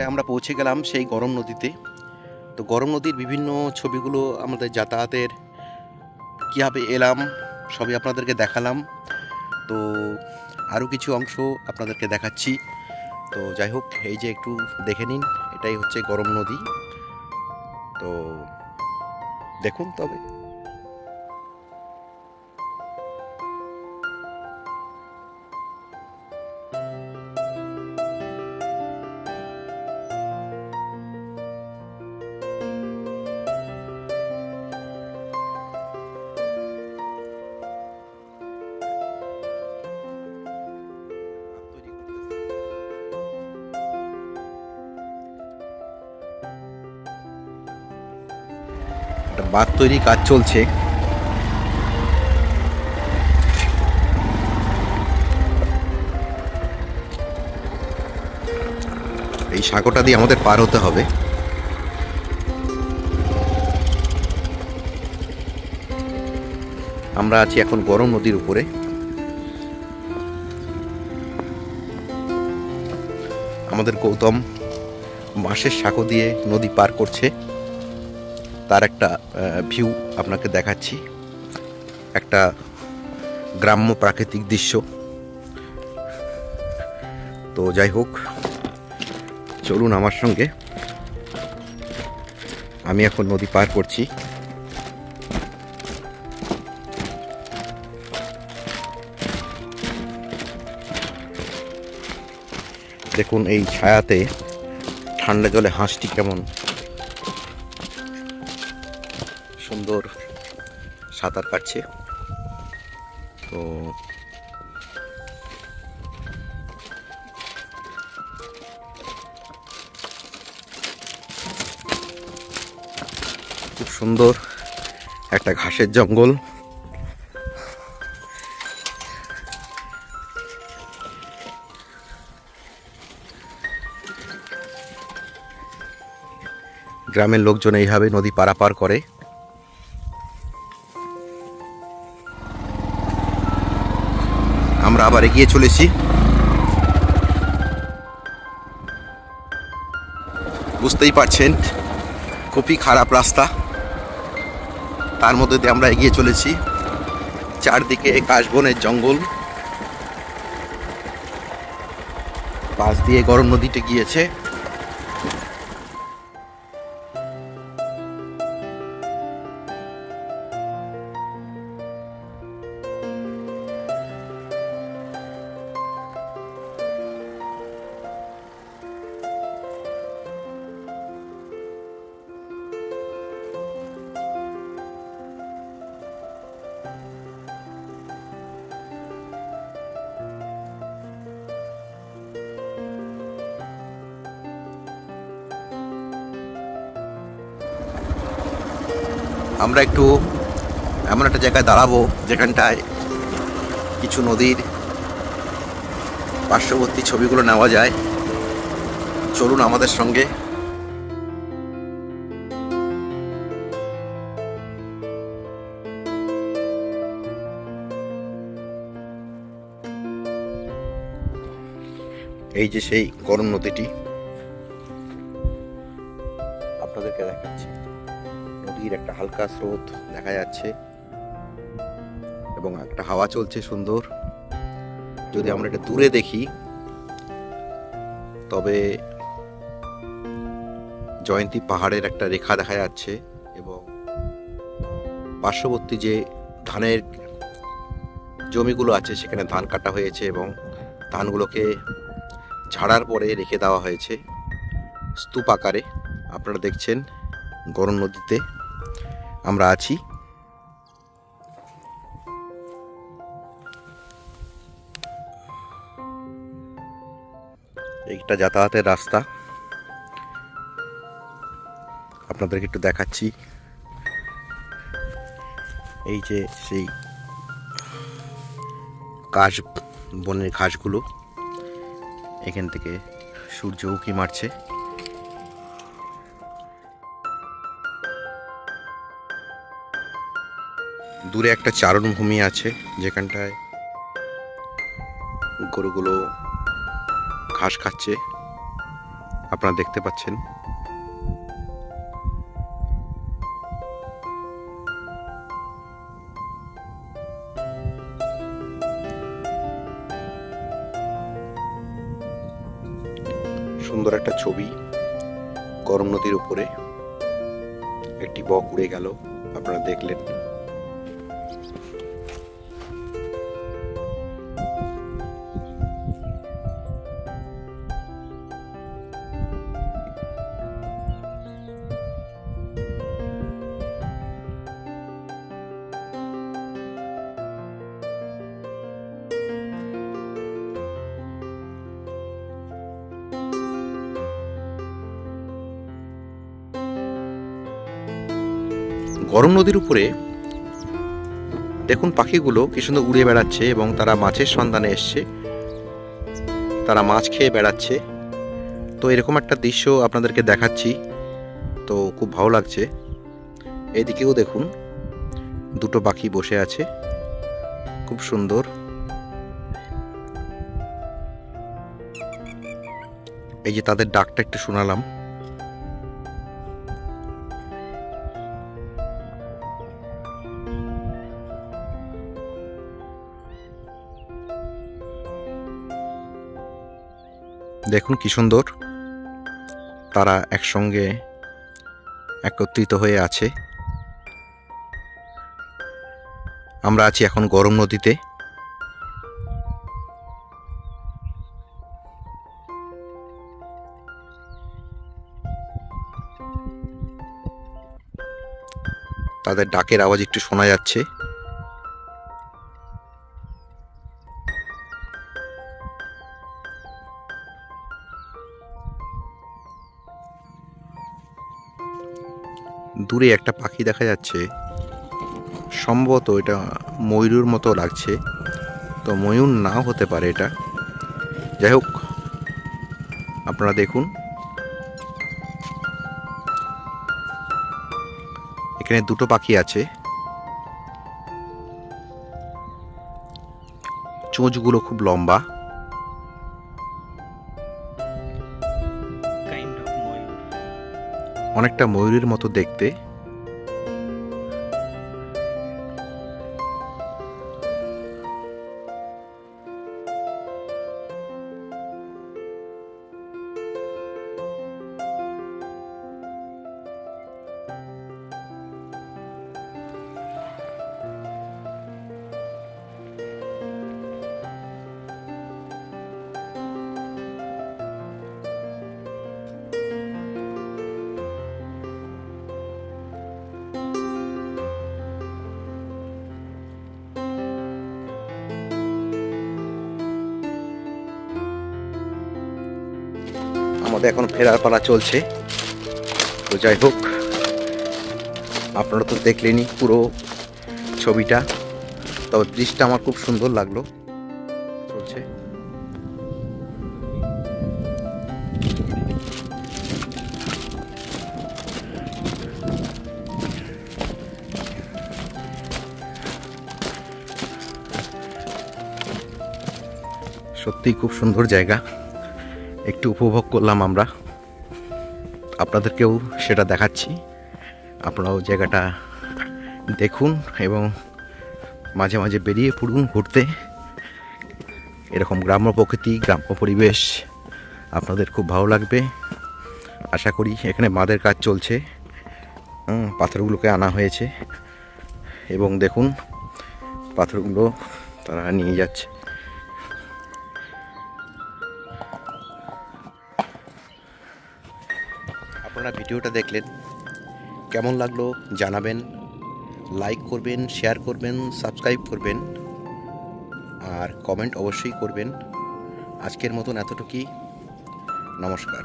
আমরা পৌঁছে গেলাম সেই গরম নদীতে। তো গরম নদীর বিভিন্ন ছবিগুলো আমাদের যাতায়াতের কীভাবে এলাম সবই আপনাদেরকে দেখালাম। তো আরও কিছু অংশ আপনাদেরকে দেখাচ্ছি। তো যাই হোক, এই যে একটু দেখে নিন, এটাই হচ্ছে গরম নদী। তো দেখুন তবে বাঁধ তৈরি কাজ চলছে। এই সাঁকোটা দিয়ে আমাদের পার হতে হবে। আমরা আছি এখন গরম নদীর উপরে। আমাদের গৌতম বাঁশের সাঁকো দিয়ে নদী পার করছে, তার একটা ভিউ আপনাকে দেখাচ্ছি, একটা গ্রাম্য প্রাকৃতিক দৃশ্য। তো যাই হোক, চলুন আমার সঙ্গে, আমি এখন নদী পার করছি। দেখুন এই ছায়াতে ঠান্ডা জলে হাঁসটি কেমন সুন্দর সাঁতার কাটছে। তো খুব সুন্দর একটা ঘাসের জঙ্গল। গ্রামের লোকজন এইভাবে নদী পারাপার করে। আমরা আবার এগিয়ে চলেছি। বুঝতেই পারছেন খুবই খারাপ রাস্তা, তার মধ্যে দিয়ে আমরা এগিয়ে চলেছি। চারদিকে কাশবনের জঙ্গল, পাশ দিয়ে গরম নদীতে গিয়েছে। আমরা একটু এমন একটা জায়গায় দাঁড়াবো যেখানটায় কিছু নদীর পার্শ্ববর্তী ছবিগুলো নেওয়া যায়। চলুন আমাদের সঙ্গে। এই যে সেই গরম নদীটি আপনাদেরকে দেখাচ্ছি। নদীর একটা হালকা স্রোত দেখা যাচ্ছে এবং একটা হাওয়া চলছে সুন্দর। যদি আমরা এটা দূরে দেখি তবে জয়ন্তী পাহাড়ের একটা রেখা দেখা যাচ্ছে এবং পার্শ্ববর্তী যে ধানের জমিগুলো আছে সেখানে ধান কাটা হয়েছে এবং ধানগুলোকে ঝাড়ার পরে রেখে দেওয়া হয়েছে স্তূপ আকারে। আপনারা দেখছেন গরম নদীতে আমরা আছি। এইটা যাতায়াতের রাস্তা, আপনাদেরকে একটু দেখাচ্ছি। এই যে সেই কাশ বনের ঘাসগুলো, এখান থেকে সূর্য উঁকি মারছে। দূরে একটা চারণভূমি আছে যেখানটায় গরুগুলো ঘাস খাচ্ছে। আপনারা দেখতে পাচ্ছেন। সুন্দর একটা ছবি, গরম নদীর উপরে একটি বক উড়ে গেল, আপনারা দেখলেন। গরম নদীর উপরে দেখুন পাখিগুলো কি সুন্দর উড়ে বেড়াচ্ছে এবং তারা মাছের সন্ধানে এসছে, তারা মাছ খেয়ে বেড়াচ্ছে। তো এরকম একটা দৃশ্য আপনাদেরকে দেখাচ্ছি, তো খুব ভালো লাগছে। এদিকেও দেখুন দুটো পাখি বসে আছে, খুব সুন্দর। এই যে তাদের ডাকটা একটু শোনালাম। দেখুন কি সুন্দর তারা একসঙ্গে একত্রিত হয়ে আছে। আমরা আছি এখন গরম নদীতে। তাদের ডাকের আওয়াজ একটু শোনা যাচ্ছে। দূরে একটা পাখি দেখা যাচ্ছে, সম্ভবত এটা ময়ূরের মতো লাগছে, তো ময়ূর নাও হতে পারে এটা। যাই হোক, আপনারা দেখুন এখানে দুটো পাখি আছে, চোঁচগুলো খুব লম্বা, অনেকটা ময়ূরের মতো দেখতে। আমাদের এখন ফেরার পালা চলছে। তো যাই হোক, আপনারা তো দেখলেনই পুরো ছবিটা, তবে ব্রিজটা আমার খুব সুন্দর লাগলো। চলছে সত্যিই খুব সুন্দর জায়গা, একটু উপভোগ করলাম আমরা, আপনাদেরকেও সেটা দেখাচ্ছি। আপনারাও জায়গাটা দেখুন এবং মাঝে মাঝে বেরিয়ে পড়ুন ঘুরতে। এরকম গ্রাম্য প্রকৃতি, গ্রাম্য পরিবেশ আপনাদের খুব ভালো লাগবে আশা করি। এখানে বাঁধের কাজ চলছে, পাথরগুলোকে আনা হয়েছে এবং দেখুন পাথরগুলো তারা নিয়ে যাচ্ছে। আপনারা ভিডিওটা দেখলেন, কেমন লাগলো জানাবেন, লাইক করবেন, শেয়ার করবেন, সাবস্ক্রাইব করবেন আর কমেন্ট অবশ্যই করবেন। আজকের মতন এতটুকুই, নমস্কার।